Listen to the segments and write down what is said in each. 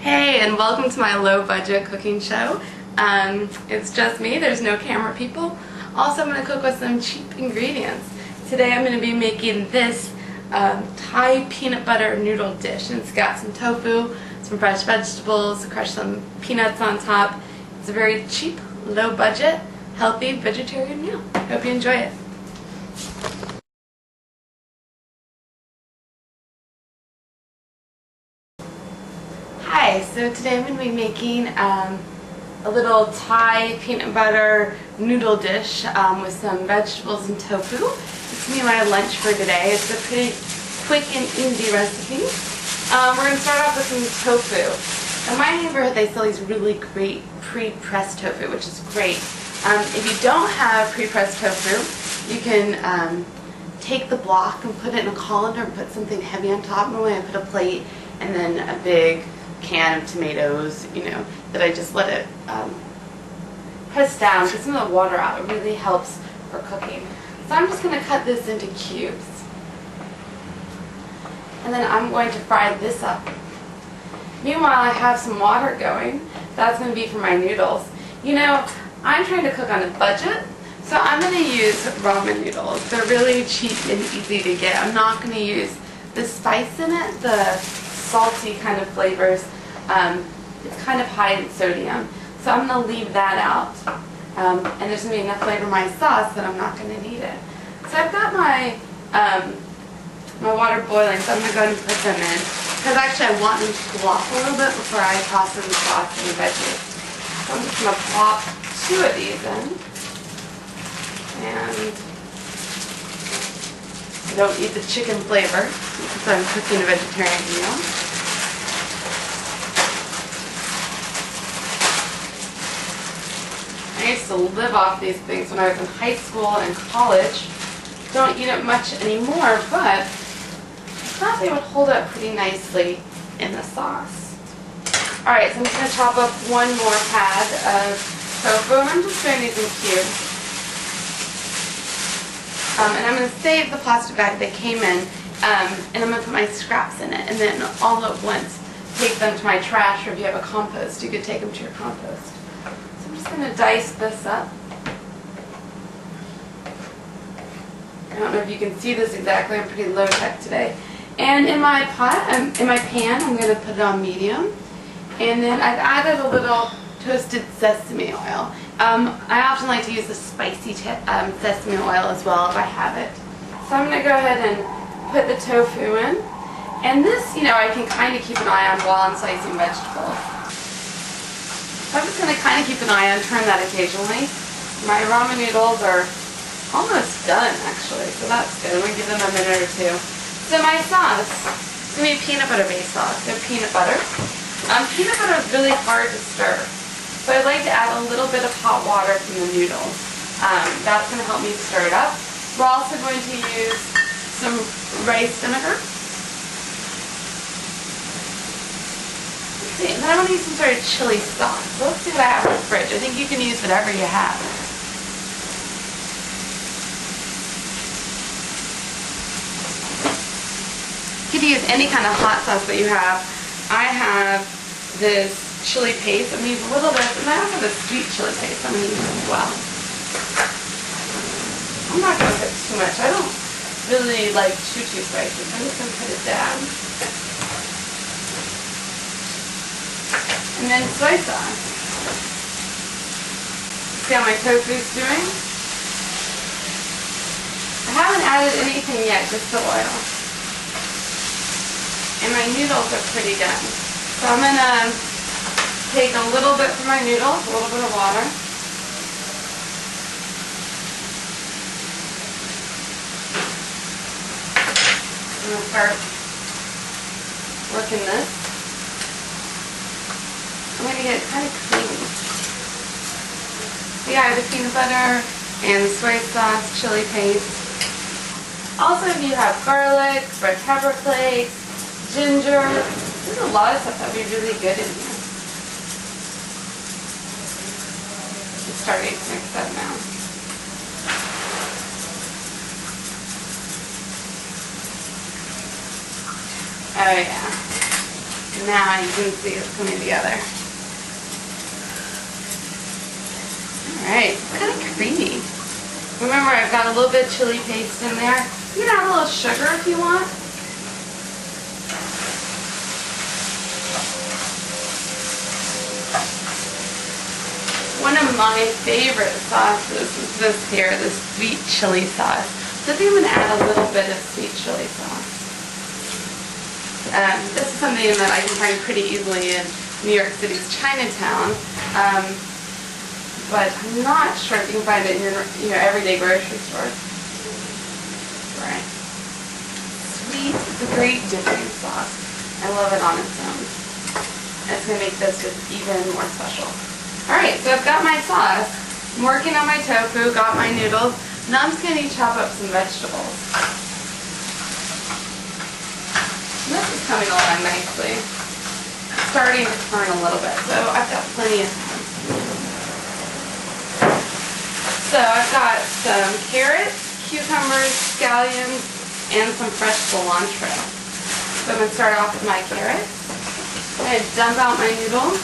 Hey, and welcome to my low budget cooking show. It's just me, there's no camera people. Also, I'm going to cook with some cheap ingredients. Today I'm going to be making this Thai peanut butter noodle dish. And it's got some tofu, some fresh vegetables, crushed some peanuts on top. It's a very cheap, low budget, healthy vegetarian meal. Hope you enjoy it. Hi, so today I'm going to be making a little Thai peanut butter noodle dish with some vegetables and tofu. It's going to be my lunch for today. It's a pretty quick and easy recipe. We're going to start off with some tofu. In my neighborhood they sell these really great pre-pressed tofu, which is great. If you don't have pre-pressed tofu, you can take the block and put it in a colander and put something heavy on top. Normally I put a plate and then a big can of tomatoes, that I just let it press down, get some of the water out. It really helps for cooking. So I'm just going to cut this into cubes. And then I'm going to fry this up. Meanwhile, I have some water going. That's going to be for my noodles. I'm trying to cook on a budget, so I'm going to use ramen noodles. They're really cheap and easy to get. I'm not going to use the spice in it, the salty kind of flavors. It's kind of high in sodium, so I'm going to leave that out. And there's going to be enough flavor in my sauce that I'm not going to need it. So I've got my my water boiling, so I'm going to go ahead and put them in. Because actually I want them to cool off a little bit before I toss in the sauce and the veggies. So I'm just going to plop 2 of these in. And I don't need the chicken flavor because I'm cooking a vegetarian meal. I used to live off these things when I was in high school and college. Don't eat it much anymore, but I thought they would hold up pretty nicely in the sauce. Alright, so I'm just going to chop up 1 more pad of tofu, and I'm just throwing these in cubes. And I'm going to save the plastic bag they came in, and I'm going to put my scraps in it, and then all at once take them to my trash, or if you have a compost, you could take them to your compost. So I'm just going to dice this up. I don't know if you can see this exactly, I'm pretty low tech today. And in my pan, I'm going to put it on medium. And then I've added a little toasted sesame oil. I often like to use the spicy sesame oil as well if I have it. So I'm going to go ahead and put the tofu in. And this, I can kind of keep an eye on while I'm slicing vegetables. So I'm just going to kind of keep an eye on, turn that occasionally. My ramen noodles are almost done, actually, so that's good. I'm going to give them a minute or 2. So my sauce is going to be peanut butter based sauce. So peanut butter. Peanut butter is really hard to stir. So I'd like to add a little bit of hot water from the noodles. That's going to help me stir it up. We're also going to use some rice vinegar. Let's see, and then I'm going to use some sort of chili sauce. So let's see what I have in the fridge. I think you can use whatever you have. You could use any kind of hot sauce that you have. I have this chili paste. I'm going to use a little bit, and I also have a sweet chili paste I'm going to use as well. I'm not going to put too much. I don't really like too spicy, so I'm just going to put it down. And then soy sauce. See how my tofu's doing? I haven't added anything yet, just the oil. And my noodles are pretty done. So I'm going to take a little bit from my noodles, a little bit of water. I'm going to start working this. I'm going to get it kind of creamy. So yeah, I have the peanut butter and soy sauce, chili paste. Also, if you have garlic, red pepper flakes, ginger, there's a lot of stuff that would be really good in here. It's starting to mix up now. Oh yeah. Now you can see it's coming together. Alright, it's kind of creamy. Remember, I've got a little bit of chili paste in there. You can add a little sugar if you want. One of my favorite sauces is this here, this sweet chili sauce. So I think I'm going to add a little bit of sweet chili sauce. This is something that I can find pretty easily in New York City's Chinatown. But I'm not sure if you can find it in your everyday grocery store. Right. Sweet, it's a great dipping sauce. I love it on its own. It's going to make this just even more special. Alright, so I've got my sauce. I'm working on my tofu, got my noodles. Now I'm just going to chop up some vegetables. This is coming along nicely. It's starting to turn a little bit, so I've got plenty of time. So I've got some carrots, cucumbers, scallions, and some fresh cilantro. So I'm going to start off with my carrots. I'm going to dump out my noodles.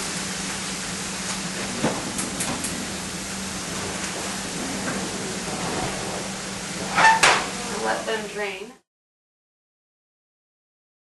Let them drain.